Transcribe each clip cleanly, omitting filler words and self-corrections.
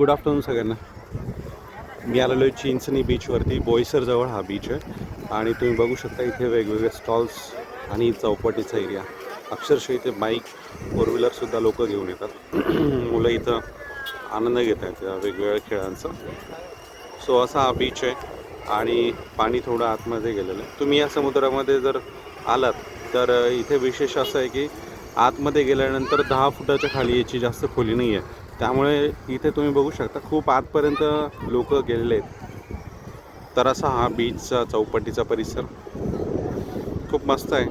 Good afternoon सगळ्यांना. मी आलेलो आहे चिंचणी बीचवरती. बोईसरजवळ हा बीच आहे आणि तुम्ही बघू शकता इथे वेगवेगळे स्टॉल्स आणि चौपाटीचा एरिया. अक्षरशः इथे बाईक फोर व्हीलरसुद्धा लोक घेऊन येतात. मुलं इथं आनंद घेत आहेत या वेगवेगळ्या खेळांचा. सो असा हा बीच आहे आणि पाणी थोडं आतमध्ये गेलेलं आहे. तुम्ही या समुद्रामध्ये जर आलात तर इथे विशेष असं आहे की आतमध्ये गेल्यानंतर 10 फुटाच्या खाली याची जास्त खोली नाही आहे. त्यामुळे इथे तुम्ही बघू शकता खूप आतपर्यंत लोक गेलेले आहेत. तर असा हा बीचचा चौपाटीचा परिसर खूप मस्त आहे.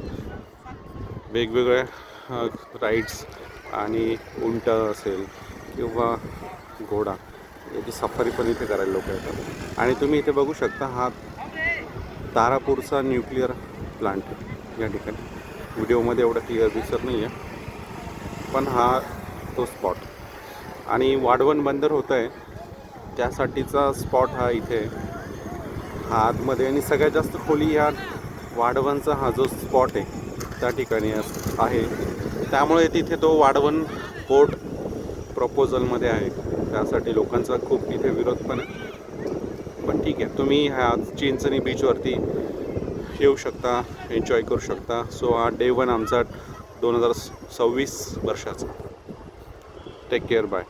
वेगवेगळ्या राईड्स आणि उंट असेल किंवा घोडा याची सफारी पण इथे करायला लोक येतात. आणि तुम्ही इथे बघू शकता हा तारापूरचा न्यूक्लिअर प्लांट या ठिकाणी. व्हिडिओमध्ये एवढं क्लिअर दिसत नाही आहे पण हा तो स्पॉट. आणि वाढवण बंदर होतं आहे त्यासाठीचा स्पॉट हा इथे हा आतमध्ये. आणि सगळ्यात जास्त खोली या वाढवणचा हा जो स्पॉट आहे त्या ठिकाणी आहे. त्यामुळे तिथे तो वाढवण पोर्ट प्रपोजलमध्ये आहे. त्यासाठी लोकांचा खूप इथे विरोध पण आहे. पण ठीक आहे, तुम्ही ह्या चिंचणी बीचवरती येऊ शकता, एन्जॉय करू शकता. सो हा डे 1 आमचा 2026 वर्षाचा. Take care, bye.